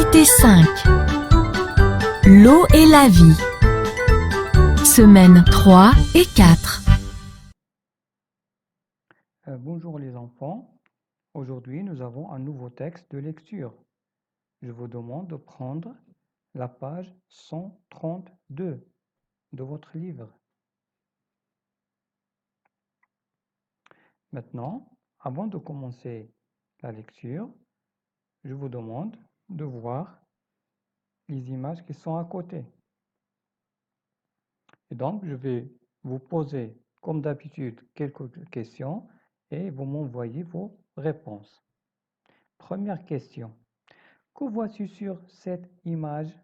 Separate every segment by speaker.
Speaker 1: Activité 5. L'eau et la vie. Semaines 3 et 4.
Speaker 2: Bonjour les enfants. Aujourd'hui, nous avons un nouveau texte de lecture. Je vous demande de prendre la page 132 de votre livre. Maintenant, avant de commencer la lecture, je vous demande de voir les images qui sont à côté. Et donc, je vais vous poser, comme d'habitude, quelques questions et vous m'envoyez vos réponses. Première question. Que vois-tu sur cette image?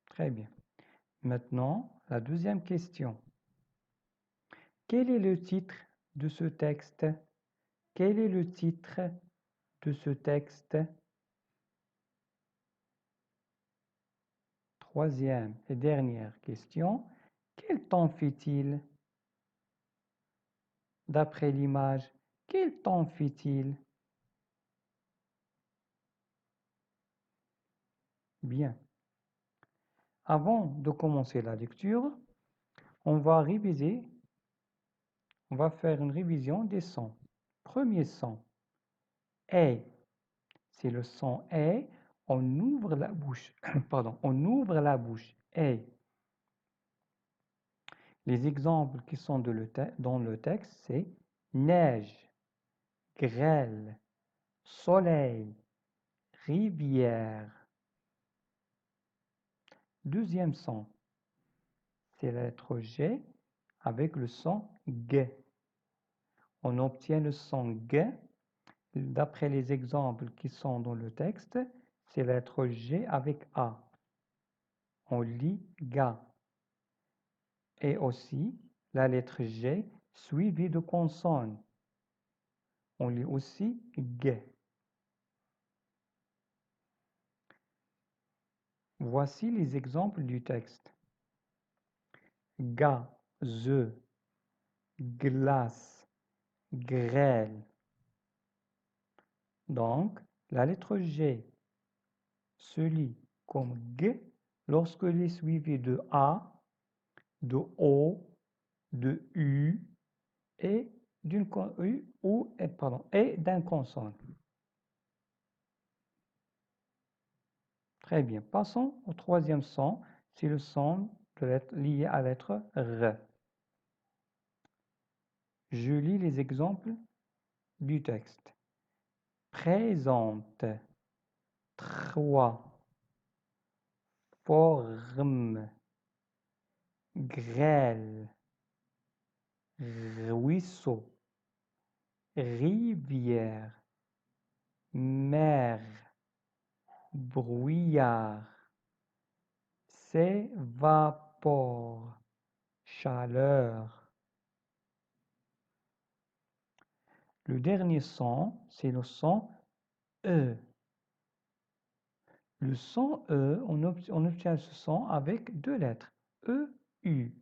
Speaker 2: Très bien. Maintenant, la deuxième question. Quel est le titre de ce texte? Quel est le titre de ce texte? Troisième et dernière question. Quel temps fait-il? D'après l'image, quel temps fait-il? Bien. Avant de commencer la lecture, on va faire une révision des sons. Premier son, A. C'est le son A. On ouvre la bouche. Pardon, on ouvre la bouche. A. Les exemples qui sont dans le texte, c'est neige, grêle, soleil, rivière. Deuxième son, c'est la lettre G avec le son G. On obtient le son G d'après les exemples qui sont dans le texte, c'est la lettre G avec A. On lit ga. Et aussi la lettre G suivie de consonnes. On lit aussi G. Voici les exemples du texte. Gaz, glace, grêle. Donc, la lettre G se lit comme G lorsque elle est suivie de A, de O, de U et d'un consonne. Très bien. Passons au troisième son. C'est le son lié à la lettre R. Je lis les exemples du texte. Présente, 3, forme, grêle, ruisseau, rivière, mer, brouillard, s'évapore, chaleur. Le dernier son, c'est le son E. Le son E, on obtient ce son avec deux lettres, E-U.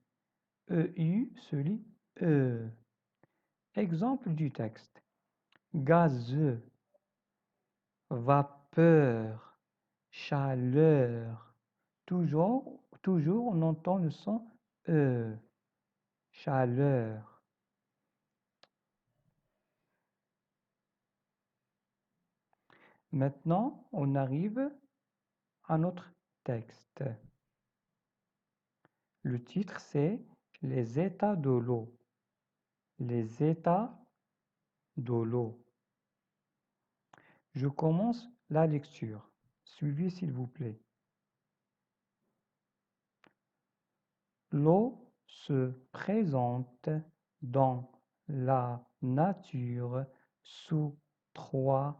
Speaker 2: E-U se lit E. Exemple du texte. Gazeux, vapeur, chaleur. Toujours, on entend le son E. Chaleur. Maintenant, on arrive à notre texte. Le titre, c'est Les états de l'eau. Les états de l'eau. Je commence la lecture. Suivez s'il vous plaît. L'eau se présente dans la nature sous trois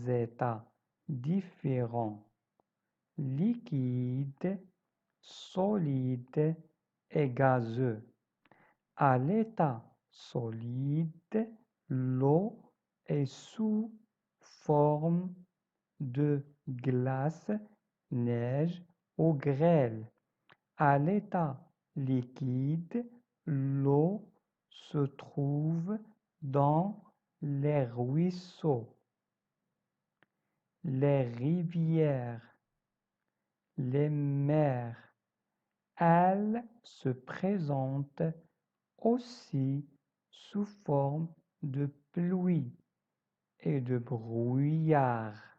Speaker 2: états différents: liquide, solide et gazeux. À l'état solide, l'eau est sous forme de glace, neige ou grêle. À l'état liquide, l'eau se trouve dans les ruisseaux, les rivières, les mers. Elle se présente aussi sous forme de pluie et de brouillard.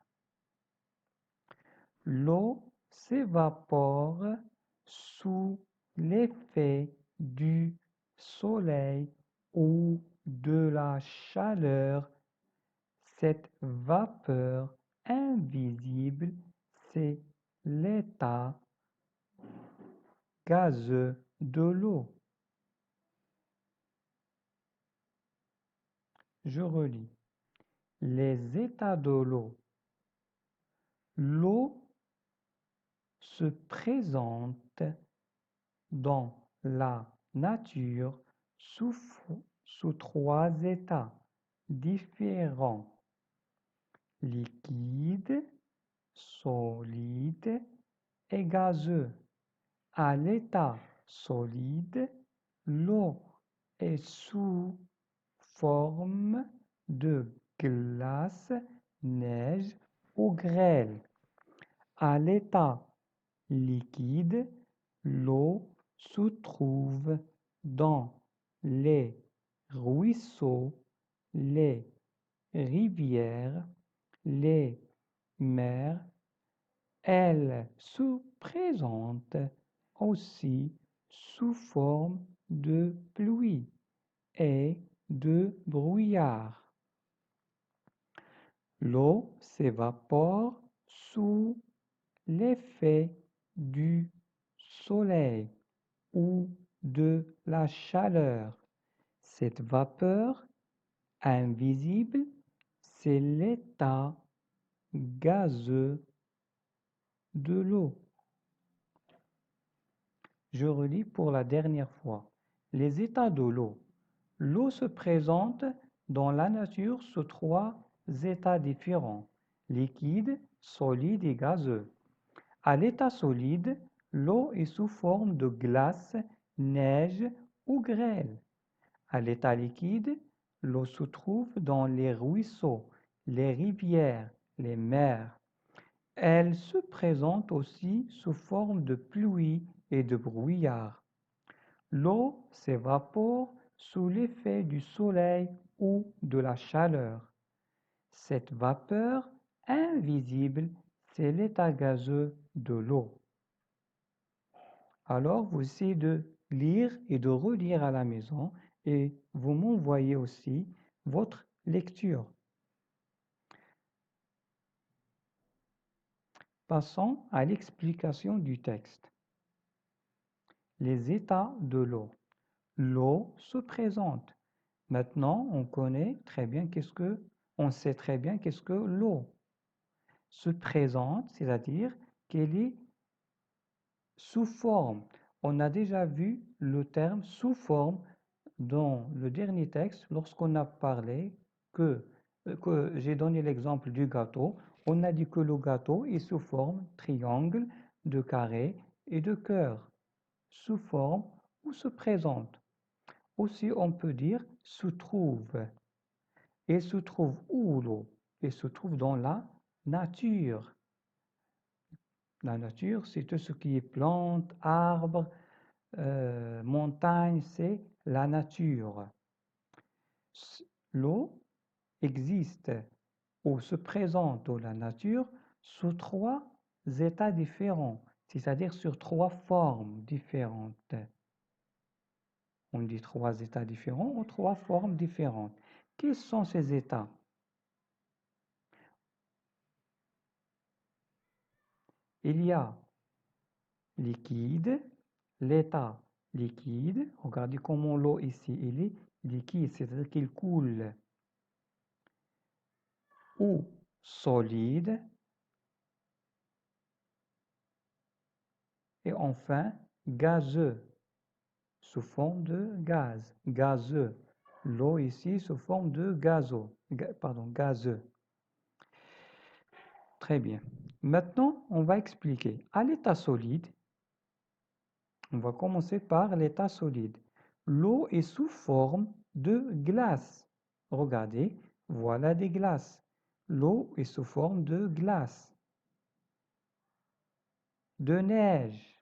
Speaker 2: L'eau s'évapore sous l'effet du soleil ou de la chaleur. Cette vapeur invisible, c'est l'état gazeux de l'eau. Je relis. Les états de l'eau. L'eau se présente dans la nature sous trois états différents: liquide, solide et gazeux. À l'état solide, l'eau est sous forme de glace, neige ou grêle. À l'état liquide, l'eau se trouve dans les ruisseaux, les rivières, les mers. Elle se présente aussi sous forme de pluie et de brouillard. L'eau s'évapore sous l'effet du soleil ou de la chaleur. Cette vapeur invisible, c'est l'état gazeux de l'eau. Je relis pour la dernière fois. Les états de l'eau. L'eau se présente dans la nature sous trois états différents: liquide, solide et gazeux. À l'état solide, l'eau est sous forme de glace, neige ou grêle. À l'état liquide, l'eau se trouve dans les ruisseaux, les rivières, les mers. Elle se présente aussi sous forme de pluie et de brouillard. L'eau s'évapore sous l'effet du soleil ou de la chaleur. Cette vapeur invisible, c'est l'état gazeux de l'eau. Alors, vous essayez de lire et de relire à la maison et vous m'envoyez aussi votre lecture. Passons à l'explication du texte. Les états de l'eau. L'eau se présente. Maintenant, on sait très bien qu'est-ce que l'eau se présente, c'est-à-dire qu'elle est sous forme. On a déjà vu le terme sous forme dans le dernier texte lorsqu'on a parlé que j'ai donné l'exemple du gâteau. On a dit que le gâteau est sous forme triangle, de carré et de cœur, sous forme ou se présente. Aussi, on peut dire se trouve. Et se trouve où l'eau? Et se trouve dans la nature. La nature, c'est tout ce qui est plantes, arbres, montagnes, c'est la nature. L'eau existe ou se présente dans la nature sous trois états différents, c'est-à-dire sur trois formes différentes. On dit trois états différents ou trois formes différentes. Quels sont ces états? Il y a liquide, l'état liquide. Regardez comment l'eau ici, il est liquide, c'est-à-dire qu'il coule. Ou solide. Et enfin, gazeux, sous forme de gaz. Gazeux. L'eau ici sous forme de gazeux. gazeux. Très bien. Maintenant, on va expliquer. À l'état solide, on va commencer par l'état solide. L'eau est sous forme de glace. Regardez, voilà des glaces. L'eau est sous forme de glace, de neige.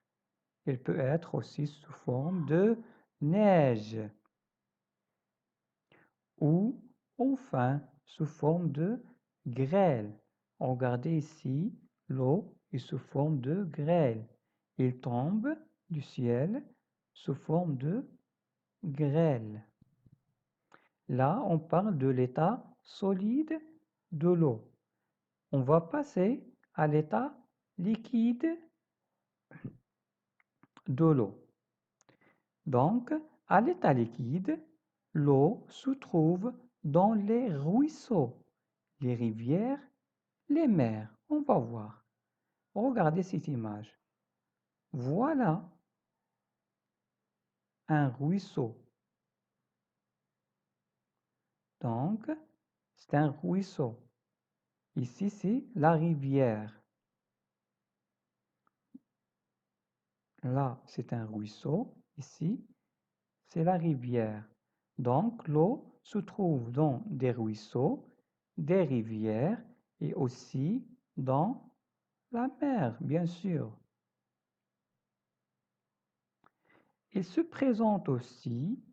Speaker 2: Elle peut être aussi sous forme de neige ou enfin sous forme de grêle. Regardez ici, l'eau est sous forme de grêle. Il tombe du ciel sous forme de grêle. Là, on parle de l'état solide de l'eau. On va passer à l'état liquide de l'eau. Donc, à l'état liquide, l'eau se trouve dans les ruisseaux, les rivières, les mers. On va voir. Regardez cette image. Voilà un ruisseau. Donc, c'est un ruisseau. Ici, c'est la rivière. Là, c'est un ruisseau. Ici, c'est la rivière. Donc, l'eau se trouve dans des ruisseaux, des rivières et aussi dans la mer, bien sûr. Il se présente aussi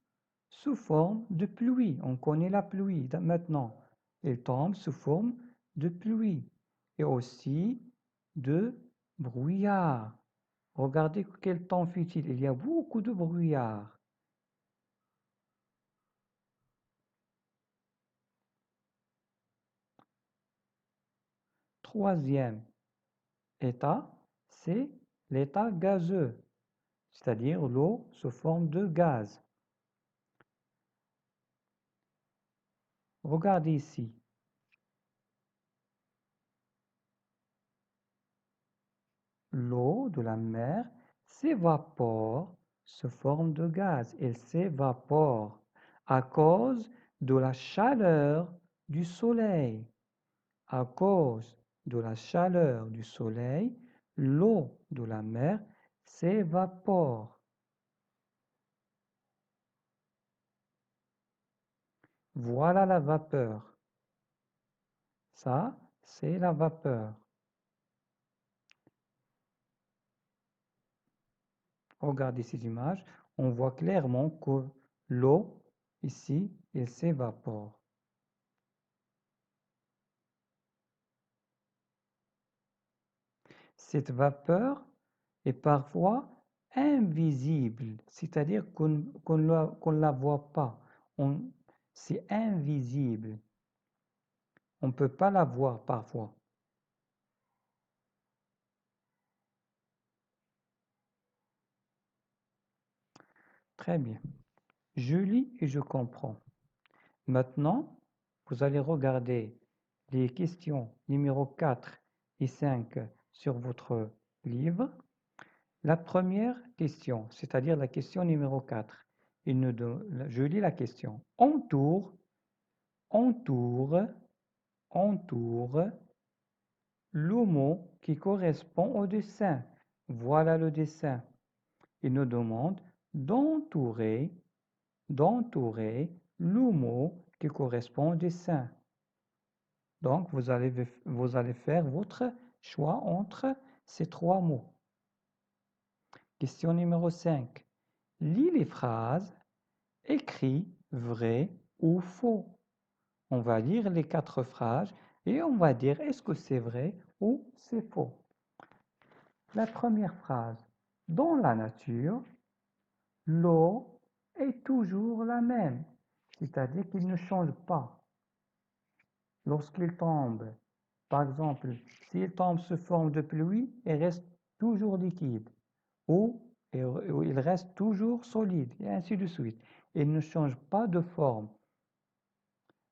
Speaker 2: sous forme de pluie. On connaît la pluie maintenant. Elle tombe sous forme de pluie et aussi de brouillard. Regardez quel temps fait-il. Il y a beaucoup de brouillard. Troisième état, c'est l'état gazeux, c'est-à-dire l'eau sous forme de gaz. Regardez ici. L'eau de la mer s'évapore sous forme de gaz. Elle s'évapore à cause de la chaleur du soleil. À cause de la chaleur du soleil, l'eau de la mer s'évapore. Voilà la vapeur. Ça, c'est la vapeur. Regardez ces images, on voit clairement que l'eau, ici, elle s'évapore. Cette vapeur est parfois invisible, c'est-à-dire qu'on ne la voit pas. C'est invisible. On ne peut pas la voir parfois. Très bien. Je lis et je comprends. Maintenant, vous allez regarder les questions numéro 4 et 5 sur votre livre. La première question, c'est-à-dire la question numéro 4, je lis la question. Entoure, le mot qui correspond au dessin. Voilà le dessin. Il nous demande d'entourer le mot qui correspond au dessin. Donc, vous allez faire votre choix entre ces trois mots. Question numéro 5. Lis les phrases, écris vrai ou faux. On va lire les 4 phrases et on va dire est-ce que c'est vrai ou c'est faux. La première phrase. Dans la nature, l'eau est toujours la même, c'est-à-dire qu'il ne change pas. Lorsqu'il tombe, par exemple, s'il tombe sous forme de pluie, il reste toujours liquide ou il reste toujours solide, et ainsi de suite. Il ne change pas de forme.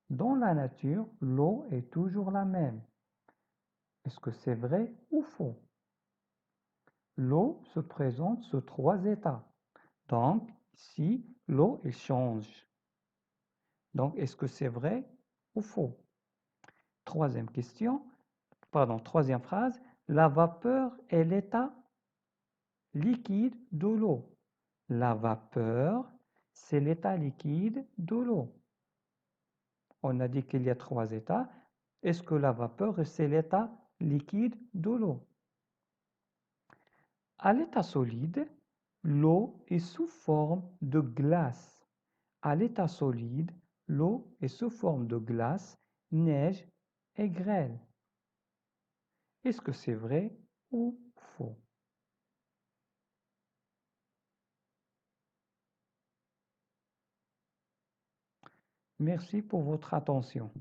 Speaker 2: Dans la nature, l'eau est toujours la même. Est-ce que c'est vrai ou faux? L'eau se présente sous 3 états. Donc, ici, l'eau, elle change. Donc, est-ce que c'est vrai ou faux? Troisième phrase, la vapeur est l'état liquide de l'eau. La vapeur, c'est l'état liquide de l'eau. On a dit qu'il y a 3 états. Est-ce que la vapeur, c'est l'état liquide de l'eau? À l'état solide, l'eau est sous forme de glace. À l'état solide, l'eau est sous forme de glace, neige et grêle. Est-ce que c'est vrai ou faux? Merci pour votre attention.